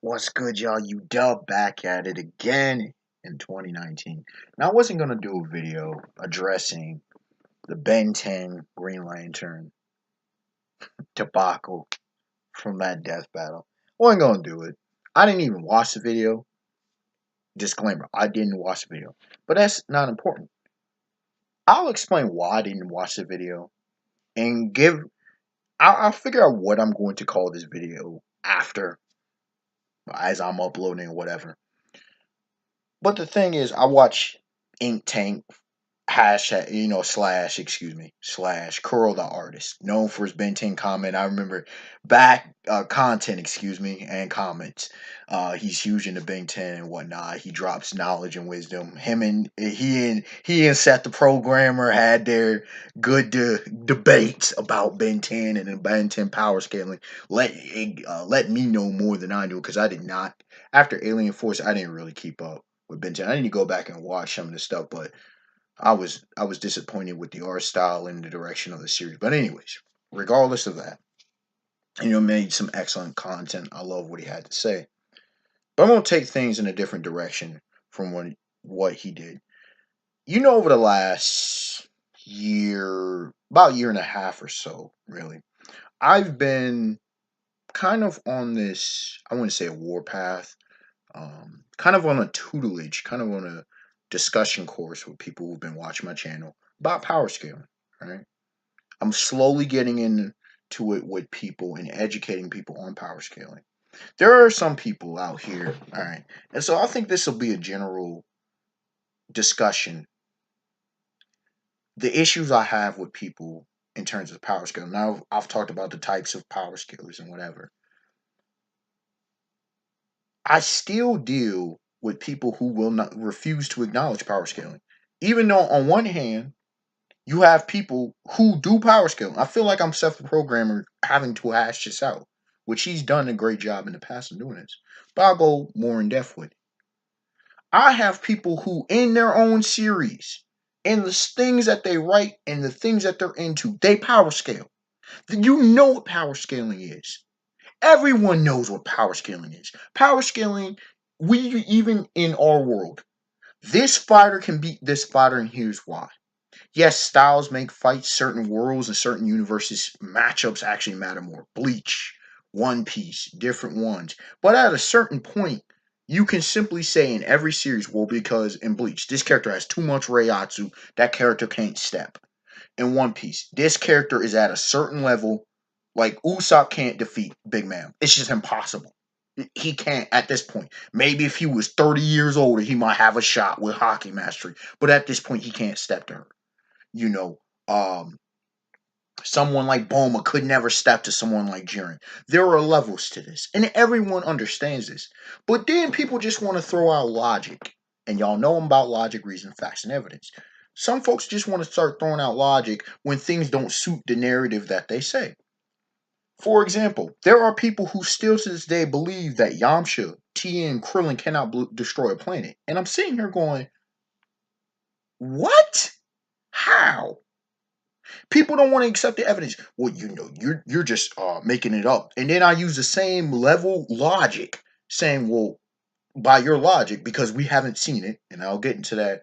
What's good, y'all? You dub back at it again in 2019. Now, I wasn't going to do a video addressing the Ben 10 Green Lantern debacle from that death battle. I wasn't going to do it. I didn't even watch the video. Disclaimer, I didn't watch the video. But that's not important. I'll explain why I didn't watch the video and I'll figure out what I'm going to call this video after, as I'm uploading or whatever. But the thing is, I watch Ink Tank hashtag, slash Curl the artist, known for his Ben 10 comment. I remember back content, and comments. He's huge into Ben 10 and whatnot. He drops knowledge and wisdom. He and Seth the programmer had their good debates about Ben 10 and Ben 10 power scaling. Let me know more than I do, because I did not. After Alien Force, I didn't really keep up with Ben 10. I need to go back and watch some of the stuff, but I was disappointed with the art style and the direction of the series. But anyways, regardless of that, made some excellent content. I love what he had to say. But I'm gonna take things in a different direction from what he did. Over the last year, about year and a half or so, really, I've been kind of on this, I wouldn't say a warpath, kind of on a tutelage, kind of on a discussion course with people who've been watching my channel about power scaling. Right, I'm slowly getting into it with people and educating people on power scaling. There are some people out here, all right, and so I think this will be a general discussion. The issues I have with people in terms of power scaling. Now, I've talked about the types of power scalers and whatever. I still deal with people who will not refuse to acknowledge power scaling. Even though on one hand, you have people who do power scaling. I feel like I'm Seth the programmer having to hash this out, which he's done a great job in the past of doing this. But I'll go more in depth with it. I have people who, in their own series, in the things that they write and the things that they're into, they power scale. You know what power scaling is. Everyone knows what power scaling is. Power scaling, we even in our world, this fighter can beat this fighter, and here's why. Yes, styles make fights. Certain worlds and certain universes, matchups actually matter more. Bleach, One Piece, different ones. But at a certain point, you can simply say in every series, well, because in Bleach, this character has too much Reiatsu, that character can't step. In One Piece, this character is at a certain level, like Usopp can't defeat Big Man. It's just impossible. He can't at this point. Maybe if he was 30 years older, he might have a shot with hockey mastery. But at this point, he can't step to her. You know, um, someone like Boma could never step to someone like Jiren. There are levels to this, and everyone understands this. But then people just want to throw out logic, and y'all know I'm about logic, reason, facts, and evidence. Some folks just want to start throwing out logic when things don't suit the narrative that they say. For example, there are people who still to this day believe that Yamcha, Tien, and Krillin cannot destroy a planet, and I'm sitting here going, "What? How?" People don't want to accept the evidence. Well, you're just making it up. And then I use the same level logic, saying, well, by your logic, because we haven't seen it, and I'll get into that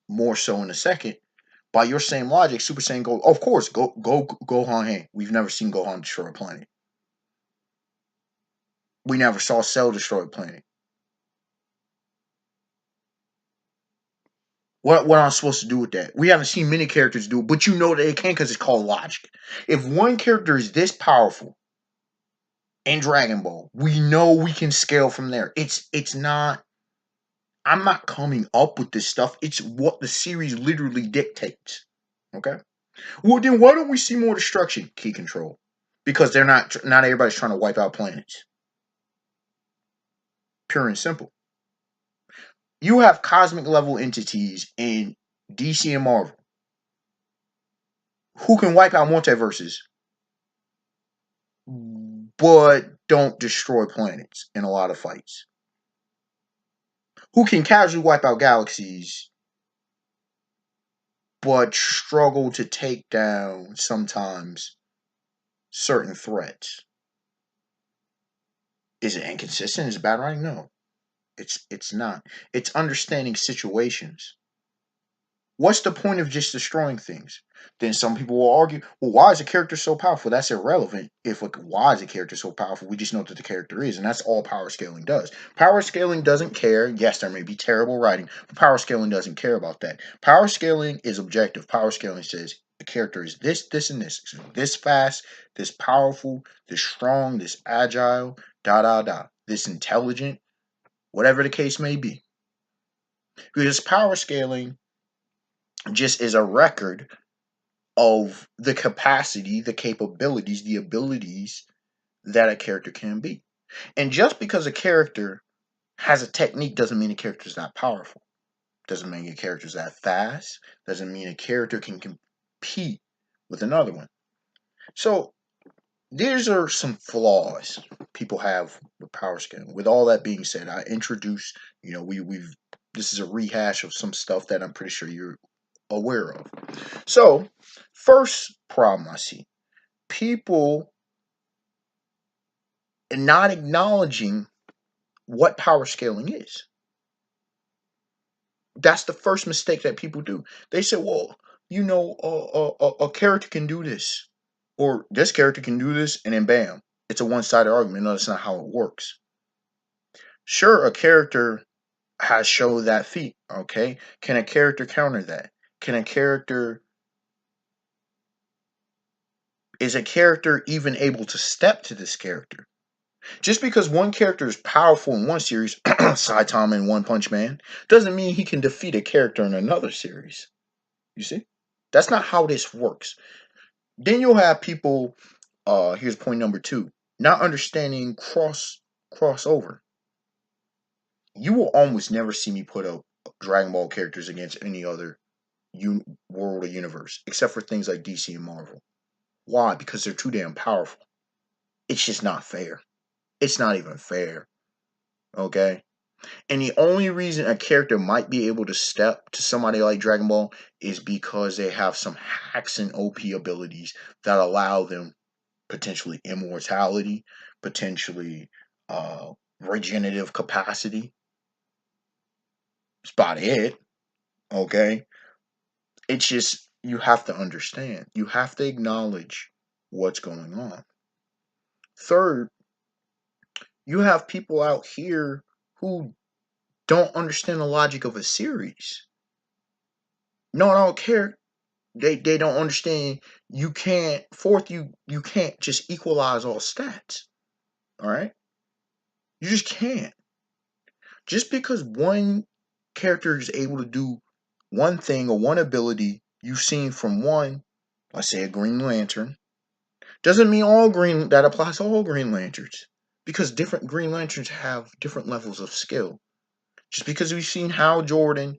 more so in a second. By your same logic, Super Saiyan Gold, of course, go Gohan. Hey, we've never seen Gohan destroy a planet. We never saw Cell destroy a planet. What am I supposed to do with that? We haven't seen many characters do it, but you know that they can because it's called logic. If one character is this powerful in Dragon Ball, we know we can scale from there. It's not. I'm not coming up with this stuff. It's what the series literally dictates. Okay. Well, then why don't we see more destruction? Key control, because they're not everybody's trying to wipe out planets. Pure and simple. You have cosmic level entities in DC and Marvel who can wipe out multiverses, but don't destroy planets in a lot of fights. Who can casually wipe out galaxies, but struggle to take down sometimes certain threats. Is it inconsistent? Is it bad writing? No, it's not. It's understanding situations. What's the point of just destroying things? Then some people will argue, well, why is a character so powerful? That's irrelevant. Why is a character so powerful? We just know that the character is, and that's all power scaling does. Power scaling doesn't care. Yes, there may be terrible writing, but power scaling doesn't care about that. Power scaling is objective. Power scaling says the character is this, this, and this. So this fast, this powerful, this strong, this agile, this intelligent, whatever the case may be. Because power scaling just is a record of the capacity, the capabilities, the abilities that a character can be. And just because a character has a technique doesn't mean a character is not powerful. Doesn't mean a character is that fast. Doesn't mean a character can compete with another one. So these are some flaws people have with power scaling. With all that being said, I introduced, we've this is a rehash of some stuff that I'm pretty sure you're aware of. So, first problem I see, people not acknowledging what power scaling is. That's the first mistake that people do. They say, well, a character can do this, or this character can do this, and then bam, it's a one-sided argument. No, that's not how it works. Sure, a character has shown that feat, okay? Can a character counter that? Is a character even able to step to this character? Just because one character is powerful in one series, Saitama in One Punch Man, doesn't mean he can defeat a character in another series. You see? That's not how this works. Then you'll have people, here's point number 2, not understanding crossover. You will almost never see me put up Dragon Ball characters against any other world or universe, except for things like DC and Marvel. Why? Because they're too damn powerful. It's just not fair. It's not even fair. Okay? And the only reason a character might be able to step to somebody like Dragon Ball is because they have some hacks and OP abilities that allow them potentially immortality, potentially regenerative capacity. That's about it. Okay? It's just, you have to understand. You have to acknowledge what's going on. Third, you have people out here who don't understand the logic of a series. No, I don't care. They don't understand. You can't you can't just equalize all stats. All right? You just can't. Just because one character is able to do one thing or one ability you've seen from one, let's say a Green Lantern, doesn't mean that applies to all Green Lanterns. Because different Green Lanterns have different levels of skill. Just because we've seen Hal Jordan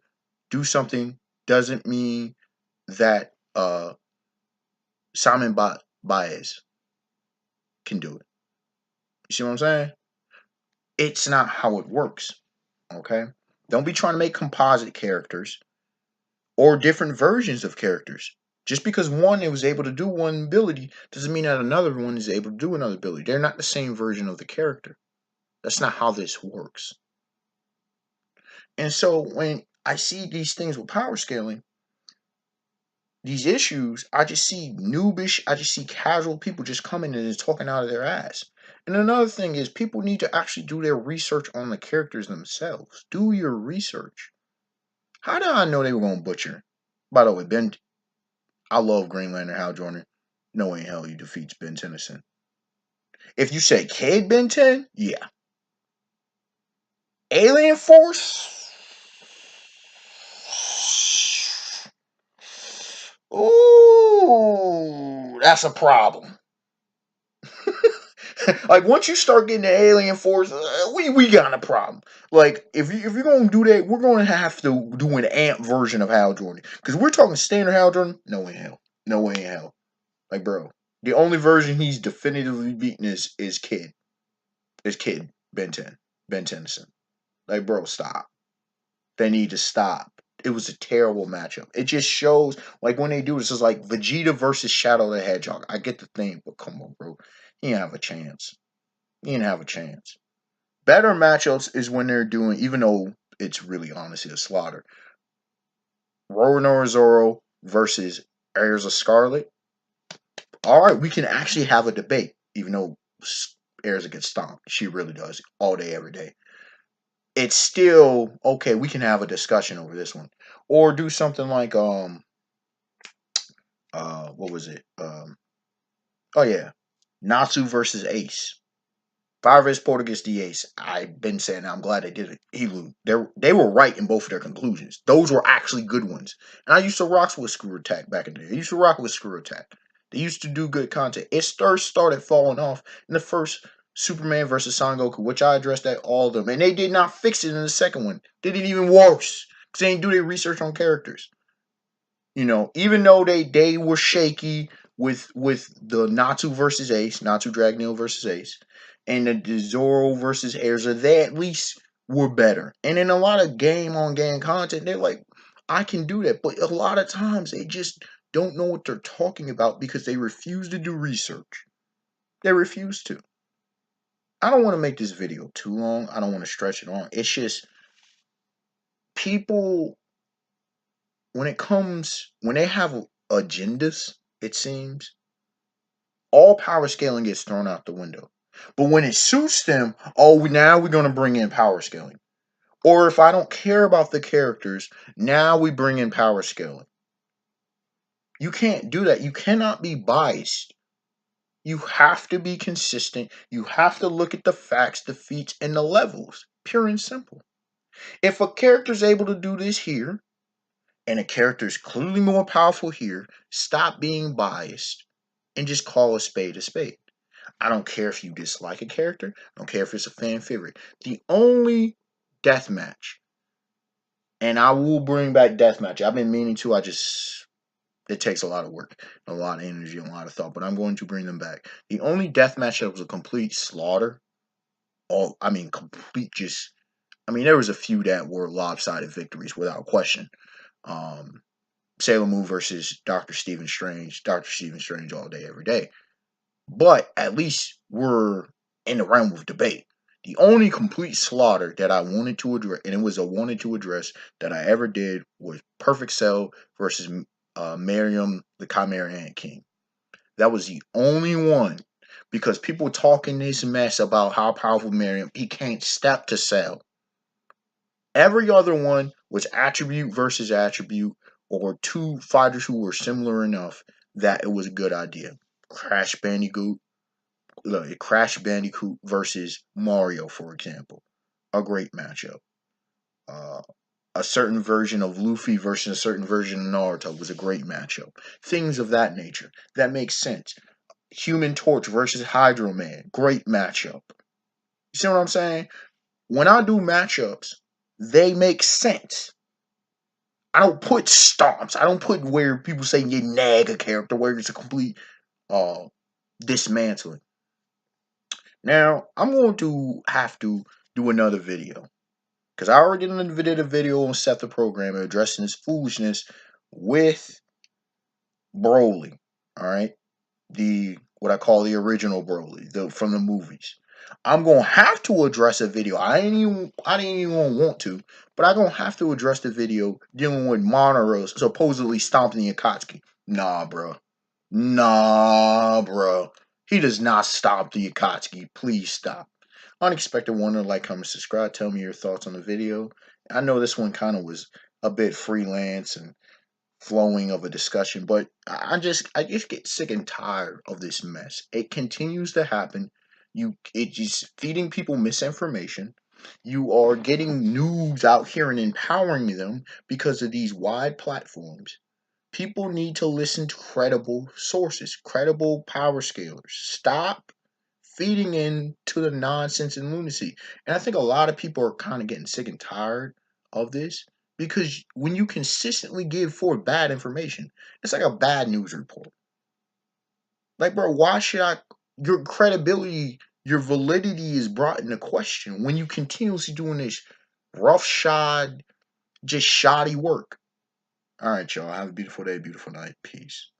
do something doesn't mean that Simon Baez can do it. You see what I'm saying? It's not how it works. Okay? Don't be trying to make composite characters or different versions of characters. Just because one was able to do one ability doesn't mean that another one is able to do another ability. They're not the same version of the character. That's not how this works. And so when I see these things with power scaling, these issues, I just see noobish, I just see casual people just coming in and talking out of their ass. And another thing is, people need to actually do their research on the characters themselves. Do your research. How did I know they were going to butcher? By the way, I love Green Lantern Hal Jordan. No way in hell he defeats Ben Tennyson. If you say Cade Ben 10, yeah. Alien Force? Ooh, that's a problem. Like, once you start getting the Alien Force, we got a problem. Like, if you're gonna do that, we're gonna have to do an amp version of Hal Jordan. Because we're talking standard Hal Jordan. No way in hell. No way in hell. Like, bro, the only version he's definitively beaten is Kid. Is Kid Ben Tennyson. Like, bro, stop. They need to stop. It was a terrible matchup. It just shows, like, when they do this, it's like Vegeta versus Shadow the Hedgehog. I get the thing, but come on, bro. He didn't have a chance. He didn't have a chance. Better matchups is when they're doing, even though it's really honestly a slaughter, Roronoa versus Heirs of Scarlet. All right, we can actually have a debate, even though Heirs gets stomped. She really does all day, every day. It's still okay. We can have a discussion over this one, or do something like what was it? Oh yeah, Natsu versus Ace. Five Portuguese the Ace. I've been saying I'm glad they did it. They were right in both of their conclusions. Those were actually good ones. And I used to rock with Screw Attack back in the day. I used to rock with Screw Attack. They used to do good content. It first started falling off in the first Superman versus Son Goku, which I addressed at all of them. And they did not fix it in the second one. They did even worse. Because they didn't do their research on characters. You know, even though they were shaky with the Natsu versus Ace, Natsu Dragneel versus Ace, and the Zoro versus Erza, they at least were better. And in a lot of game on game content, they're like, I can do that. But a lot of times they just don't know what they're talking about because they refuse to do research. They refuse to. I don't want to make this video too long. I don't want to stretch it on. It's just people when they have agendas, it seems, all power scaling gets thrown out the window. But when it suits them, now we're going to bring in power scaling. Or if I don't care about the characters, now we bring in power scaling. You can't do that. You cannot be biased. You have to be consistent. You have to look at the facts, the feats, and the levels. Pure and simple. If a character's able to do this here, and a character is clearly more powerful here, stop being biased and just call a spade a spade. I don't care if you dislike a character. I don't care if it's a fan favorite. The only deathmatch, and I will bring back deathmatch. I've been meaning to. It takes a lot of work, a lot of energy, and a lot of thought. But I'm going to bring them back. The only deathmatch that was a complete slaughter. Complete just. There was a few that were lopsided victories without question. Sailor Moon versus Dr. Stephen Strange. Dr. Stephen Strange all day, every day. But at least we're in the realm of debate. The only complete slaughter that I wanted to address, and it was a wanted to address that I ever did, was Perfect Cell versus Miriam the Chimera Ant King. That was the only one because people talking this mess about how powerful Miriam, he can't step to Cell. Every other one was attribute versus attribute, or two fighters who were similar enough that it was a good idea. Crash Bandicoot versus Mario, for example, a great matchup. A certain version of Luffy versus a certain version of Naruto was a great matchup. Things of that nature. That makes sense. Human Torch versus Hydro Man, great matchup. You see what I'm saying? When I do matchups, they make sense. I don't put stomps. I don't put where people say you nag a character where it's a complete dismantling. Now, I'm going to have to do another video. Because I already did a video on Seth the Programmer addressing this foolishness with Broly. Alright? What I call the original Broly, from the movies. I'm gonna have to address a video. I didn't even want to, but I'm gonna have to address the video dealing with Monoro supposedly stomping the Akatsuki. Nah, bro. Nah, bro. He does not stop the Akatsuki. Please stop. Unexpected Wonder, like, comment, subscribe. Tell me your thoughts on the video. I know this one kind of was a bit freelance and flowing of a discussion, but I just get sick and tired of this mess. It continues to happen. It's just feeding people misinformation. You are getting news out here and empowering them because of these wide platforms. People need to listen to credible sources, credible power scalers. Stop feeding into the nonsense and lunacy. And I think a lot of people are kind of getting sick and tired of this because when you consistently give forth bad information, it's like a bad news report. Like, bro, why should your credibility, your validity is brought into question when you continuously doing this roughshod, just shoddy work. All right, y'all. Have a beautiful day, beautiful night. Peace.